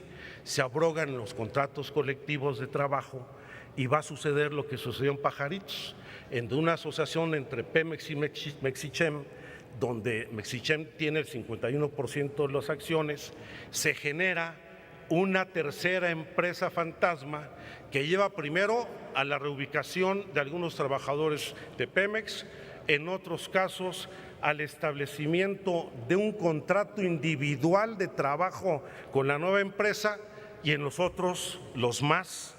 se abrogan los contratos colectivos de trabajo y va a suceder lo que sucedió en Pajaritos, en una asociación entre Pemex y Mexichem, donde Mexichem tiene el 51% de las acciones, se genera una tercera empresa fantasma que lleva primero a la reubicación de algunos trabajadores de Pemex, en otros casos al establecimiento de un contrato individual de trabajo con la nueva empresa y en los otros, los más,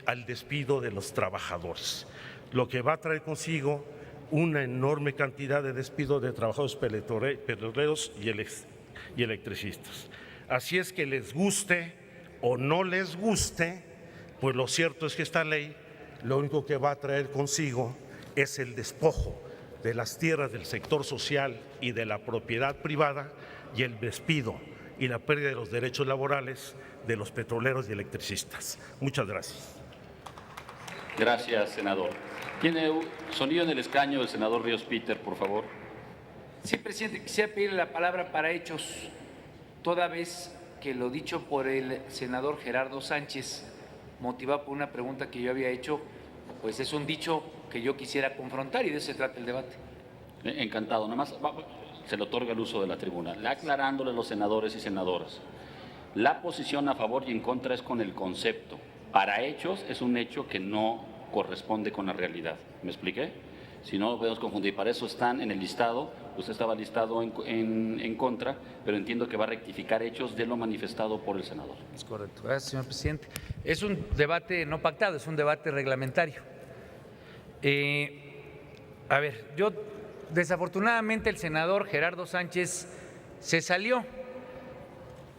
al despido de los trabajadores, lo que va a traer consigo una enorme cantidad de despidos de trabajadores petroleros y electricistas. Así es que les guste o no les guste, pues lo cierto es que esta ley lo único que va a traer consigo es el despojo de las tierras del sector social y de la propiedad privada y el despido y la pérdida de los derechos laborales de los petroleros y electricistas. Muchas gracias. Gracias, senador. Tiene sonido en el escaño el senador Ríos Peter, por favor. Sí, presidente, quisiera pedirle la palabra para hechos, toda vez que lo dicho por el senador Gerardo Sánchez, motivado por una pregunta que yo había hecho, pues es un dicho que yo quisiera confrontar y de eso se trata el debate. Encantado, nada más se le otorga el uso de la tribuna. Aclarándole a los senadores y senadoras, la posición a favor y en contra es con el concepto. Para hechos es un hecho que no corresponde con la realidad. ¿Me expliqué? Si no, podemos confundir. Para eso están en el listado. Usted estaba listado en contra, pero entiendo que va a rectificar hechos de lo manifestado por el senador. Es correcto. Gracias, señor presidente. Es un debate no pactado, es un debate reglamentario. Yo desafortunadamente el senador Gerardo Sánchez se salió,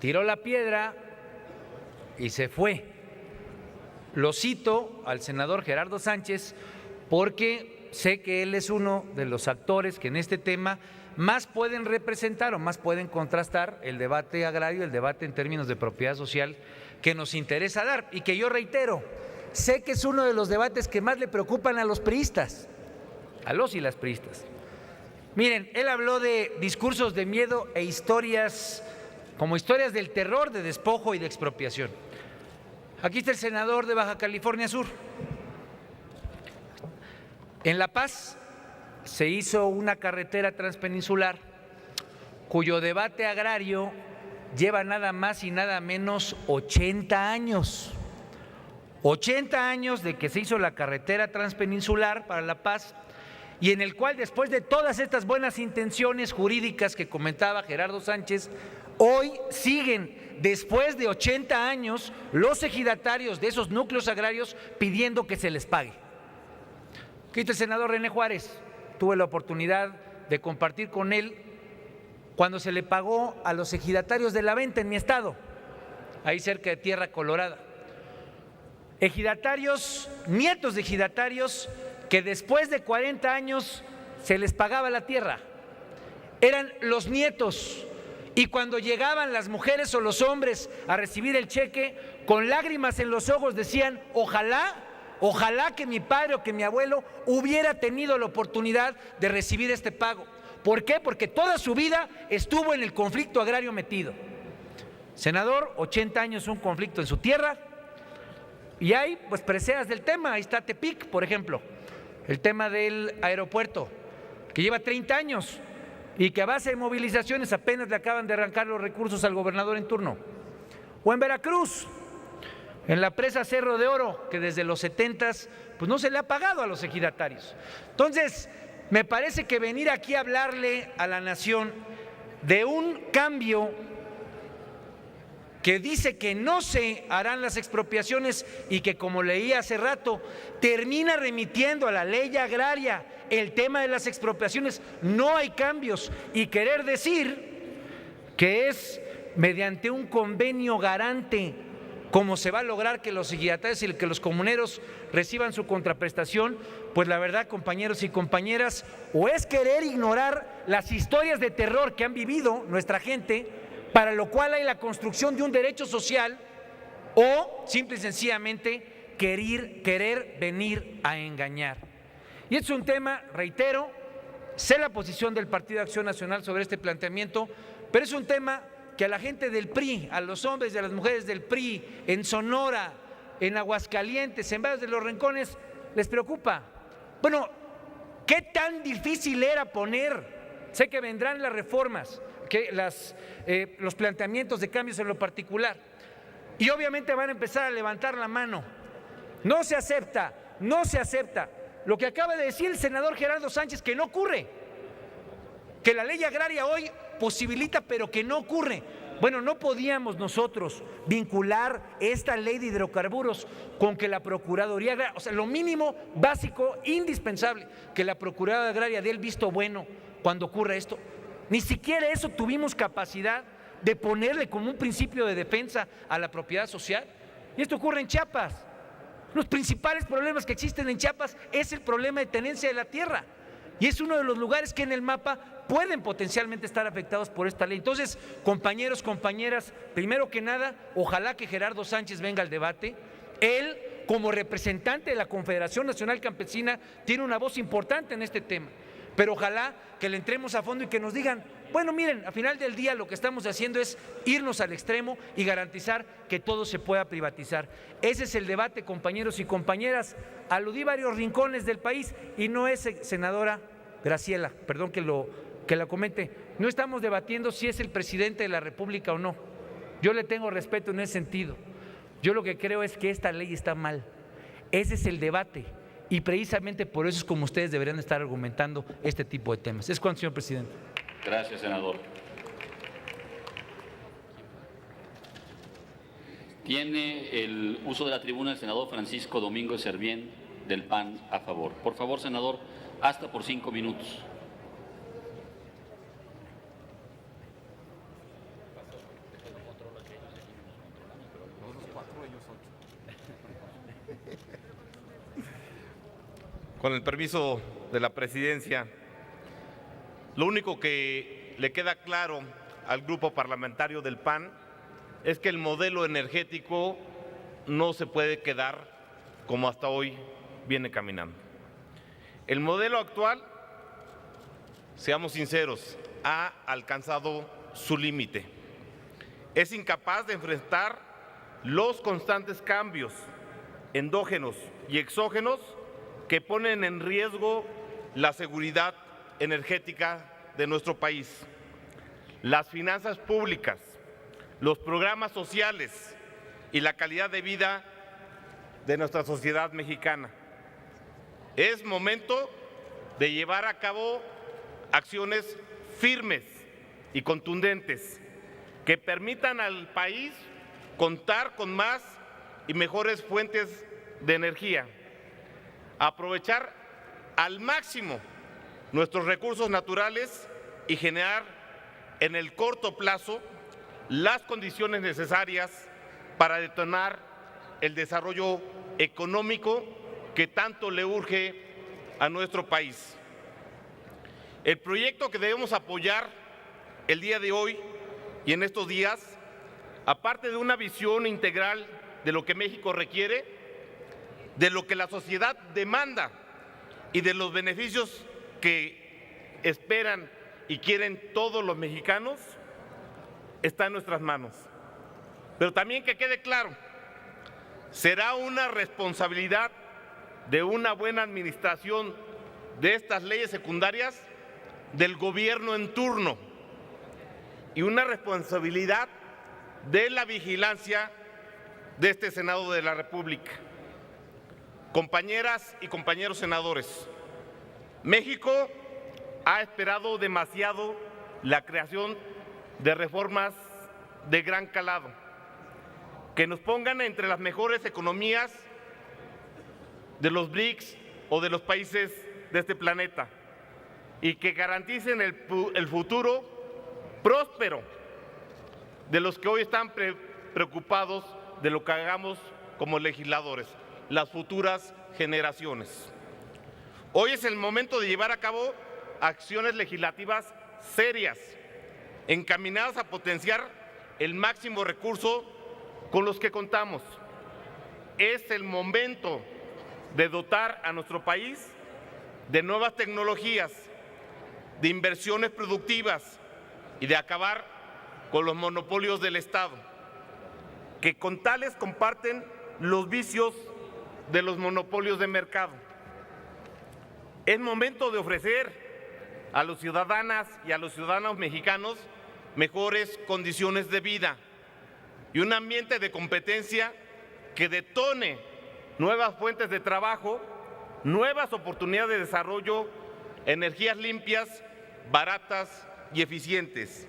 tiró la piedra y se fue. Lo cito al senador Gerardo Sánchez porque sé que él es uno de los actores que en este tema más pueden representar o más pueden contrastar el debate agrario, el debate en términos de propiedad social que nos interesa dar y que yo reitero, sé que es uno de los debates que más le preocupan a los priistas, a los y las priistas. Miren, él habló de discursos de miedo e historias como historias del terror, de despojo y de expropiación. Aquí está el senador de Baja California Sur. En La Paz se hizo una carretera transpeninsular cuyo debate agrario lleva nada más y nada menos 80 años. 80 años de que se hizo la carretera transpeninsular para La Paz, y en el cual, después de todas estas buenas intenciones jurídicas que comentaba Gerardo Sánchez, hoy siguen, después de 80 años, los ejidatarios de esos núcleos agrarios pidiendo que se les pague. Aquí está el senador René Juárez, tuve la oportunidad de compartir con él cuando se le pagó a los ejidatarios de La Venta en mi estado, ahí cerca de Tierra Colorada. Ejidatarios, nietos de ejidatarios, que después de 40 años se les pagaba la tierra. Eran los nietos, y cuando llegaban las mujeres o los hombres a recibir el cheque, con lágrimas en los ojos decían: ojalá que mi padre o que mi abuelo hubiera tenido la oportunidad de recibir este pago. ¿Por qué? Porque toda su vida estuvo en el conflicto agrario metido. Senador, 80 años un conflicto en su tierra, y hay pues preseas del tema. Ahí está Tepic, por ejemplo, el tema del aeropuerto, que lleva 30 años y que a base de movilizaciones apenas le acaban de arrancar los recursos al gobernador en turno. O en Veracruz, en la presa Cerro de Oro, que desde los 70s pues no se le ha pagado a los ejidatarios. Entonces, me parece que venir aquí a hablarle a la nación de un cambio que dice que no se harán las expropiaciones y que, como leí hace rato, termina remitiendo a la ley agraria el tema de las expropiaciones, no hay cambios, y querer decir que es mediante un convenio garante como se va a lograr que los ejidatarios y que los comuneros reciban su contraprestación, pues la verdad, compañeros y compañeras, o es querer ignorar las historias de terror que han vivido nuestra gente, para lo cual hay la construcción de un derecho social, o simple y sencillamente querer venir a engañar. Y es un tema, reitero, sé la posición del Partido Acción Nacional sobre este planteamiento, pero es un tema que a la gente del PRI, a los hombres y a las mujeres del PRI, en Sonora, en Aguascalientes, en varios de los rincones, les preocupa. Bueno, ¿qué tan difícil era poner? Sé que vendrán las reformas, que los planteamientos de cambios en lo particular, y obviamente van a empezar a levantar la mano. No se acepta lo que acaba de decir el senador Gerardo Sánchez, que no ocurre, que la ley agraria hoy posibilita, pero que no ocurre. Bueno, no podíamos nosotros vincular esta ley de hidrocarburos con que la Procuraduría Agraria, o sea, lo mínimo básico, indispensable, que la Procuraduría Agraria dé el visto bueno cuando ocurra esto. Ni siquiera eso tuvimos capacidad de ponerle como un principio de defensa a la propiedad social. Y esto ocurre en Chiapas. Los principales problemas que existen en Chiapas es el problema de tenencia de la tierra. Y es uno de los lugares que en el mapa pueden potencialmente estar afectados por esta ley. Entonces, compañeros, compañeras, primero que nada, ojalá que Gerardo Sánchez venga al debate. Él, como representante de la Confederación Nacional Campesina, tiene una voz importante en este tema. Pero ojalá que le entremos a fondo y que nos digan, bueno, miren, al final del día lo que estamos haciendo es irnos al extremo y garantizar que todo se pueda privatizar. Ese es el debate, compañeros y compañeras. Aludí varios rincones del país y no es, senadora Graciela, perdón que la comente, no estamos debatiendo si es el presidente de la República o no. Yo le tengo respeto en ese sentido. Yo lo que creo es que esta ley está mal. Ese es el debate. Y precisamente por eso es como ustedes deberían estar argumentando este tipo de temas. Es cuanto, señor presidente. Gracias, senador. Tiene el uso de la tribuna el senador Francisco Domingo Servién, del PAN, a favor. Por favor, senador, hasta por 5 minutos. Con el permiso de la presidencia, lo único que le queda claro al grupo parlamentario del PAN es que el modelo energético no se puede quedar como hasta hoy viene caminando. El modelo actual, seamos sinceros, ha alcanzado su límite. Es incapaz de enfrentar los constantes cambios endógenos y exógenos que ponen en riesgo la seguridad energética de nuestro país. Las finanzas públicas, los programas sociales y la calidad de vida de nuestra sociedad mexicana. Es momento de llevar a cabo acciones firmes y contundentes que permitan al país contar con más y mejores fuentes de energía, aprovechar al máximo nuestros recursos naturales y generar en el corto plazo las condiciones necesarias para detonar el desarrollo económico que tanto le urge a nuestro país. El proyecto que debemos apoyar el día de hoy y en estos días, aparte de una visión integral de lo que México requiere, de lo que la sociedad demanda y de los beneficios que esperan y quieren todos los mexicanos, está en nuestras manos. Pero también que quede claro, será una responsabilidad de una buena administración de estas leyes secundarias del gobierno en turno y una responsabilidad de la vigilancia de este Senado de la República. Compañeras y compañeros senadores, México ha esperado demasiado la creación de reformas de gran calado, que nos pongan entre las mejores economías de los BRICS o de los países de este planeta y que garanticen el futuro próspero de los que hoy están preocupados de lo que hagamos como legisladores, las futuras generaciones. Hoy es el momento de llevar a cabo acciones legislativas serias, encaminadas a potenciar el máximo recurso con los que contamos. Es el momento de dotar a nuestro país de nuevas tecnologías, de inversiones productivas y de acabar con los monopolios del Estado, que con tales comparten los vicios de los monopolios de mercado. Es momento de ofrecer a las ciudadanas y a los ciudadanos mexicanos mejores condiciones de vida y un ambiente de competencia que detone nuevas fuentes de trabajo, nuevas oportunidades de desarrollo, energías limpias, baratas y eficientes.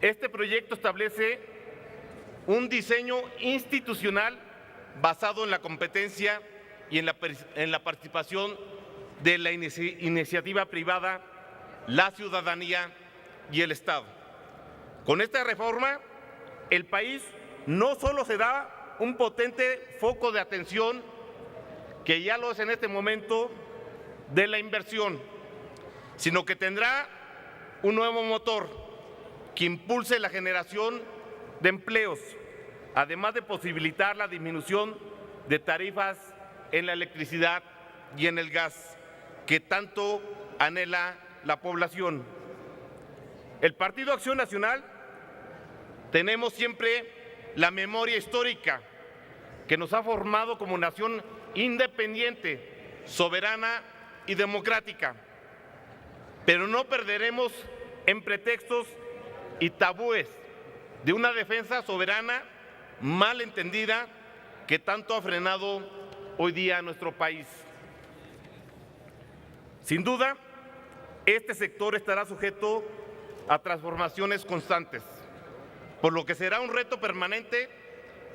Este proyecto establece un diseño institucional basado en la competencia y en la participación de la iniciativa privada, la ciudadanía y el Estado. Con esta reforma, el país no solo será un potente foco de atención, que ya lo es en este momento, de la inversión, sino que tendrá un nuevo motor que impulse la generación de empleos, además de posibilitar la disminución de tarifas en la electricidad y en el gas, que tanto anhela la población. El Partido Acción Nacional tenemos siempre la memoria histórica que nos ha formado como nación independiente, soberana y democrática, pero no perderemos en pretextos y tabúes de una defensa soberana mal entendida que tanto ha frenado hoy día a nuestro país. Sin duda, este sector estará sujeto a transformaciones constantes, por lo que será un reto permanente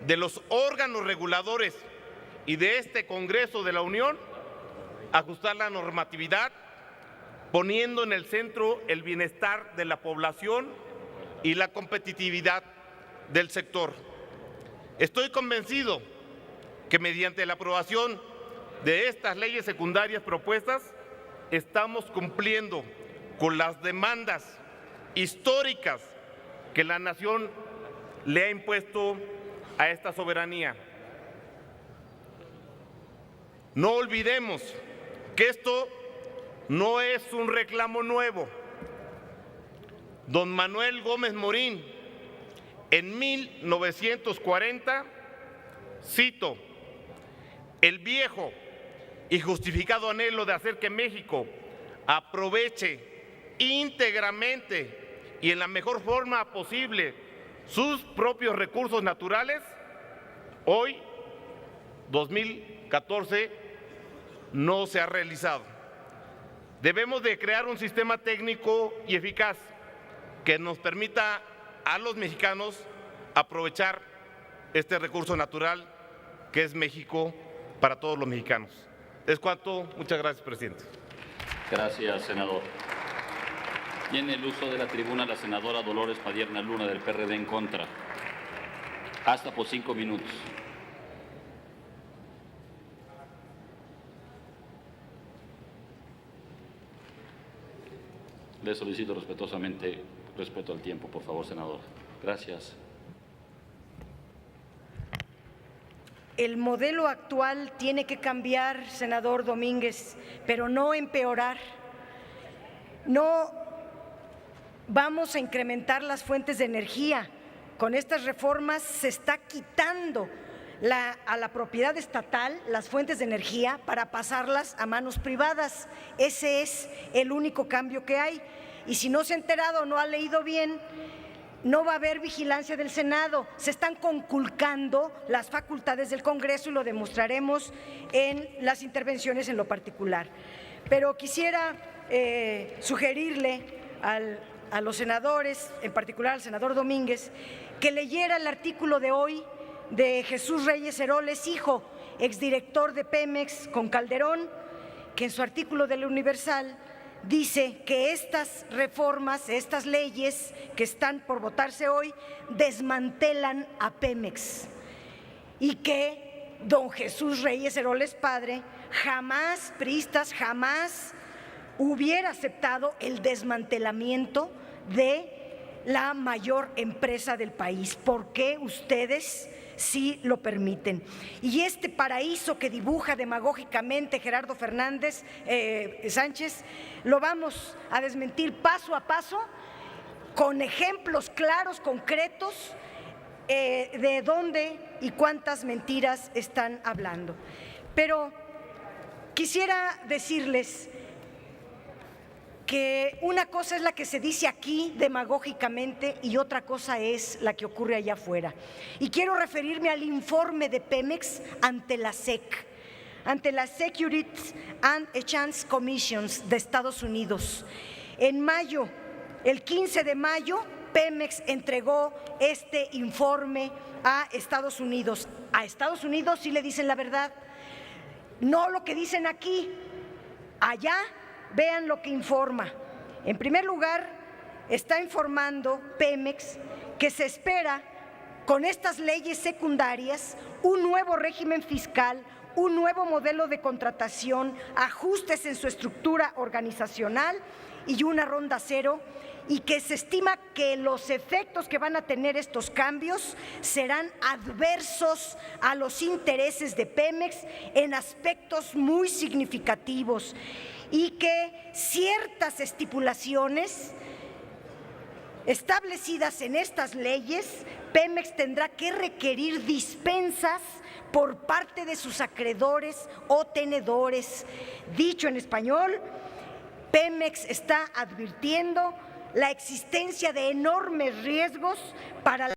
de los órganos reguladores y de este Congreso de la Unión ajustar la normatividad, poniendo en el centro el bienestar de la población y la competitividad del sector. Estoy convencido que mediante la aprobación de estas leyes secundarias propuestas estamos cumpliendo con las demandas históricas que la nación le ha impuesto a esta soberanía. No olvidemos que esto no es un reclamo nuevo. Don Manuel Gómez Morín, en 1940, cito, el viejo y justificado anhelo de hacer que México aproveche íntegramente y en la mejor forma posible sus propios recursos naturales, hoy 2014 no se ha realizado. Debemos de crear un sistema técnico y eficaz que nos permita a los mexicanos aprovechar este recurso natural que es México para todos los mexicanos. Es cuanto. Muchas gracias, presidente. Gracias, senador. Tiene el uso de la tribuna la senadora Dolores Padierna Luna, del PRD, en contra. Hasta por 5 minutos. Le solicito respetuosamente respeto al tiempo, por favor, senador. Gracias. El modelo actual tiene que cambiar, senador Domínguez, pero no empeorar. No vamos a incrementar las fuentes de energía. Con estas reformas se está quitando a la propiedad estatal las fuentes de energía para pasarlas a manos privadas. Ese es el único cambio que hay. Y si no se ha enterado o no ha leído bien, no va a haber vigilancia del Senado. Se están conculcando las facultades del Congreso y lo demostraremos en las intervenciones en lo particular. Pero quisiera sugerirle a los senadores, en particular al senador Domínguez, que leyera el artículo de hoy de Jesús Reyes Heroles, hijo, exdirector de Pemex con Calderón, que en su artículo del Universal dice que estas reformas, estas leyes que están por votarse hoy, desmantelan a Pemex y que don Jesús Reyes Heroles padre jamás, priistas, jamás hubiera aceptado el desmantelamiento de la mayor empresa del país. ¿Por qué ustedes sí lo permiten? Y este paraíso que dibuja demagógicamente Gerardo Fernández Sánchez, lo vamos a desmentir paso a paso con ejemplos claros, concretos, de dónde y cuántas mentiras están hablando. Pero quisiera decirles que una cosa es la que se dice aquí demagógicamente y otra cosa es la que ocurre allá afuera. Y quiero referirme al informe de Pemex ante la SEC, ante la Securities and Exchange Commissions de Estados Unidos. En mayo, el 15 de mayo, Pemex entregó este informe a Estados Unidos. A Estados Unidos sí le dicen la verdad, no lo que dicen aquí. Allá vean lo que informa. En primer lugar, está informando Pemex que se espera con estas leyes secundarias un nuevo régimen fiscal, un nuevo modelo de contratación, ajustes en su estructura organizacional y una ronda cero, y que se estima que los efectos que van a tener estos cambios serán adversos a los intereses de Pemex en aspectos muy significativos, y que ciertas estipulaciones establecidas en estas leyes, Pemex tendrá que requerir dispensas por parte de sus acreedores o tenedores. Dicho en español, Pemex está advirtiendo la existencia de enormes riesgos para la